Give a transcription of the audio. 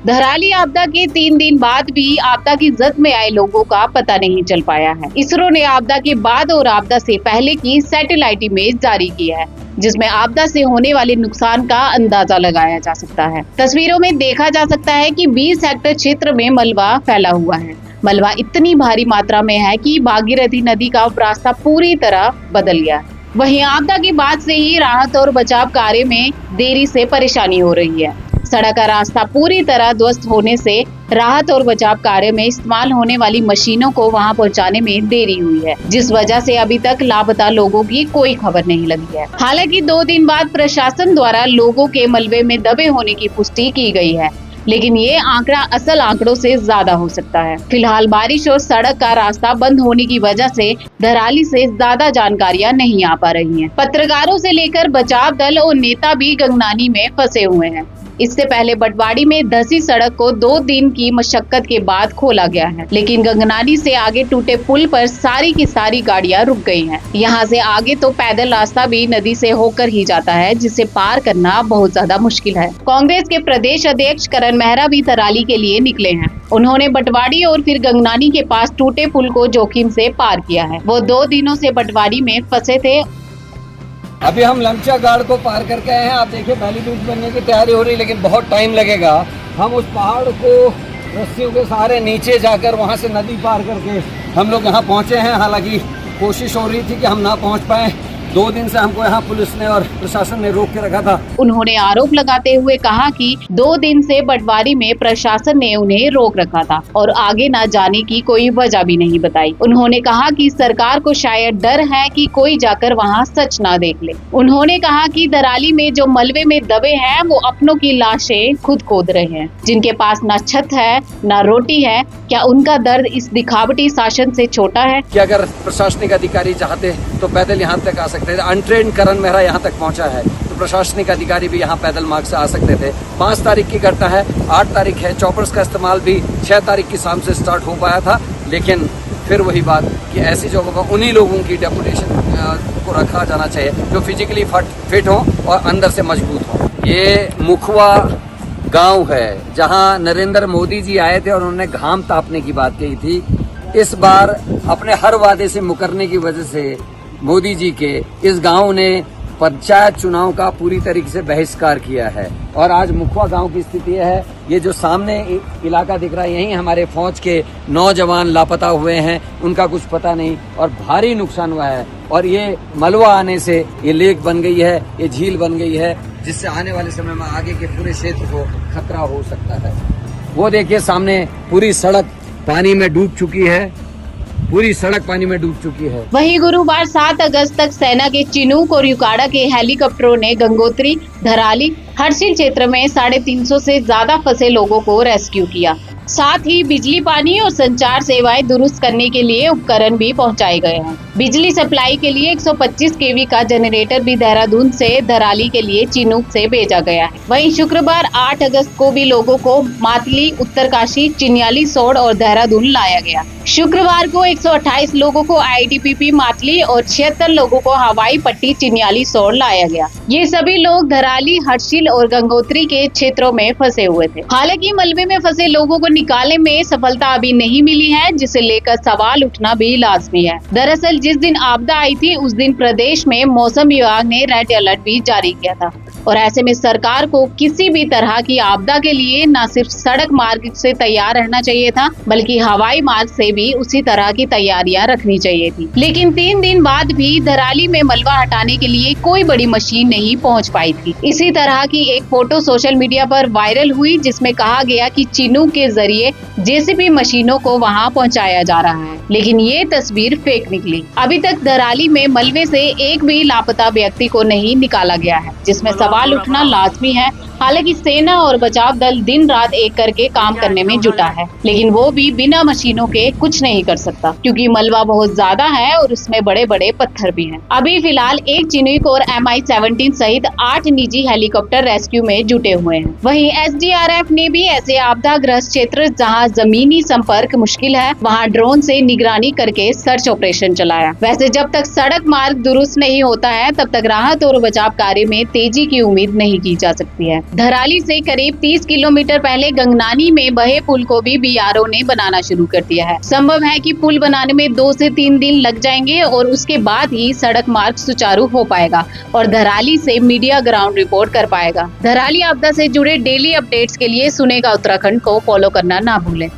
धराली आपदा के 3 दिन बाद भी आपदा की जद में आए लोगों का पता नहीं चल पाया है। इसरो ने आपदा के बाद और आपदा से पहले की सैटेलाइट इमेज जारी की है, जिसमें आपदा से होने वाले नुकसान का अंदाजा लगाया जा सकता है। तस्वीरों में देखा जा सकता है कि 20 हेक्टेयर क्षेत्र में मलबा फैला हुआ है। मलबा इतनी भारी मात्रा में है कि भागीरथी नदी का रास्ता पूरी तरह बदल गया। वहीं आपदा के बाद से ही राहत और बचाव कार्य में देरी से परेशानी हो रही है। सड़क का रास्ता पूरी तरह ध्वस्त होने से राहत और बचाव कार्य में इस्तेमाल होने वाली मशीनों को वहां पहुंचाने में देरी हुई है, जिस वजह से अभी तक लापता लोगों की कोई खबर नहीं लगी है। हालांकि 2 दिन बाद प्रशासन द्वारा लोगों के मलबे में दबे होने की पुष्टि की गई है, लेकिन ये आंकड़ा असल आंकड़ों से ज्यादा हो सकता है। फिलहाल बारिश और सड़क का रास्ता बंद होने की वजह से धराली से ज्यादा जानकारियां नहीं आ पा रही हैं। पत्रकारों से लेकर बचाव दल और नेता भी गंगनानी में फंसे हुए हैं। इससे पहले बटवाड़ी में धसी सड़क को 2 दिन की मशक्कत के बाद खोला गया है, लेकिन गंगनानी से आगे टूटे पुल पर सारी की सारी गाड़ियां रुक गई हैं। यहां से आगे तो पैदल रास्ता भी नदी से होकर ही जाता है, जिसे पार करना बहुत ज्यादा मुश्किल है। कांग्रेस के प्रदेश अध्यक्ष करण मेहरा भी धराली के लिए निकले हैं। उन्होंने बटवाड़ी और फिर गंगनानी के पास टूटे पुल को जोखिम से पार किया है। वो 2 दिनों से बटवाड़ी में फंसे थे। अभी हम लमचा गाड़ को पार करके आए हैं। आप देखिए बैली ब्रिज बनने की तैयारी हो रही है, लेकिन बहुत टाइम लगेगा। हम उस पहाड़ को रस्सियों के सहारे नीचे जाकर वहां से नदी पार करके हम लोग यहाँ पहुँचे हैं। हालांकि कोशिश हो रही थी कि हम ना पहुँच पाए। 2 दिन से हमको यहाँ पुलिस ने और प्रशासन ने रोक के रखा था। उन्होंने आरोप लगाते हुए कहा कि 2 दिन से बटवारी में प्रशासन ने उन्हें रोक रखा था और आगे न जाने की कोई वजह भी नहीं बताई। उन्होंने कहा कि सरकार को शायद डर है कि कोई जाकर वहाँ सच ना देख ले। उन्होंने कहा कि धराली में जो मलबे में दबे हैं वो अपनों की लाशें खुद खोद रहे हैं, जिनके पास न छत है न रोटी है। क्या उनका दर्द इस दिखावटी शासन से छोटा है? कि अगर प्रशासनिक अधिकारी चाहते तो पैदल यहाँ तक आ सकते थे। अनट्रेन्ड करण मेहरा यहाँ तक पहुँचा है तो प्रशासनिक अधिकारी भी यहाँ पैदल मार्ग से आ सकते थे। 5 तारीख की घटना है, 8 तारीख है। चॉपर्स का इस्तेमाल भी 6 तारीख की शाम से स्टार्ट हो पाया था, लेकिन फिर वही बात कि ऐसी जगहों पर उन्हीं लोगों की डेपुटेशन को रखा जाना चाहिए जो फिजिकली फिट हो और अंदर से मजबूत हो। ये मुखवा गांव है जहां नरेंद्र मोदी जी आए थे और उन्होंने घाम तापने की बात कही थी। इस बार अपने हर वादे से मुकरने की वजह से मोदी जी के इस गांव ने पंचायत चुनाव का पूरी तरीके से बहिष्कार किया है। और आज मुखवा गांव की स्थिति है, ये जो सामने इलाका दिख रहा है, यहीं हमारे फौज के नौजवान लापता हुए हैं, उनका कुछ पता नहीं और भारी नुकसान हुआ है। और ये मलबा आने से ये लेक बन गई है, ये झील बन गई है, जिससे आने वाले समय में आगे के पूरे क्षेत्र को खतरा हो सकता है। वो देखिए सामने पूरी सड़क पानी में डूब चुकी है, पूरी सड़क पानी में डूब चुकी है। वहीं गुरुवार 7 अगस्त तक सेना के चिनूक और युकाड़ा के हेलीकॉप्टरों ने गंगोत्री, धराली, हर्षिल क्षेत्र में 350 से ज्यादा फंसे लोगों को रेस्क्यू किया। साथ ही बिजली, पानी और संचार सेवाएं दुरुस्त करने के लिए उपकरण भी पहुंचाए गए हैं। बिजली सप्लाई के लिए 125 केवी का जनरेटर भी देहरादून से धराली के लिए चिनूक से भेजा गया है। वहीं शुक्रवार 8 अगस्त को भी लोगों को मातली, उत्तरकाशी, चिन्याली, सोड़ और देहरादून लाया गया। शुक्रवार को 128 लोगों को आईटीबीपी मातली और 76 लोगों को हवाई पट्टी चिन्याली सोड़ लाया गया। ये सभी लोग धराली, हर्षिल और गंगोत्री के क्षेत्रों में फंसे हुए थे। हालांकि मलबे में फंसे लोगों को निकालने में सफलता अभी नहीं मिली है, जिसे लेकर सवाल उठना भी लाजमी है। दरअसल जिस दिन आपदा आई थी उस दिन प्रदेश में मौसम विभाग ने रेड अलर्ट भी जारी किया था और ऐसे में सरकार को किसी भी तरह की आपदा के लिए न सिर्फ सड़क मार्ग से तैयार रहना चाहिए था, बल्कि हवाई मार्ग से भी उसी तरह की तैयारियां रखनी चाहिए थी। लेकिन 3 दिन बाद भी धराली में मलबा हटाने के लिए कोई बड़ी मशीन नहीं पहुंच पाई थी। इसी तरह की एक फोटो सोशल मीडिया पर वायरल हुई, जिसमें कहा गया कि चिनूक के जरिए जेसीबी मशीनों को वहां पहुंचाया जा रहा है, लेकिन ये तस्वीर फेक निकली। अभी तक धराली में मलबे से एक भी लापता व्यक्ति को नहीं निकाला गया है, जिसमें सवाल उठना लाजमी है। हालांकि सेना और बचाव दल दिन रात एक करके काम करने में जुटा है, लेकिन वो भी बिना मशीनों के कुछ नहीं कर सकता, क्योंकि मलबा बहुत ज्यादा है और उसमें बड़े बड़े पत्थर भी हैं। अभी फिलहाल एक चिनूक और MI-70 13 सहित 8 निजी हेलीकॉप्टर रेस्क्यू में जुटे हुए हैं। वहीं एसडीआरएफ ने भी ऐसे आपदाग्रस्त क्षेत्र जहां जमीनी संपर्क मुश्किल है वहां ड्रोन से निगरानी करके सर्च ऑपरेशन चलाया। वैसे जब तक सड़क मार्ग दुरुस्त नहीं होता है तब तक राहत और बचाव कार्य में तेजी की उम्मीद नहीं की जा सकती है। धराली से करीब 30 किलोमीटर पहले गंगनानी में बहे पुल को भी बीआरओ ने बनाना शुरू कर दिया है। संभव है कि पुल बनाने में 2 से 3 दिन लग जाएंगे और उसके बाद ही सड़क मार्ग सुचारू हो पाएगा और धराली से मीडिया ग्राउंड रिपोर्ट कर पाएगा। धराली आपदा से जुड़े डेली अपडेट्स के लिए सुनेगा उत्तराखंड को फॉलो करना ना भूलें।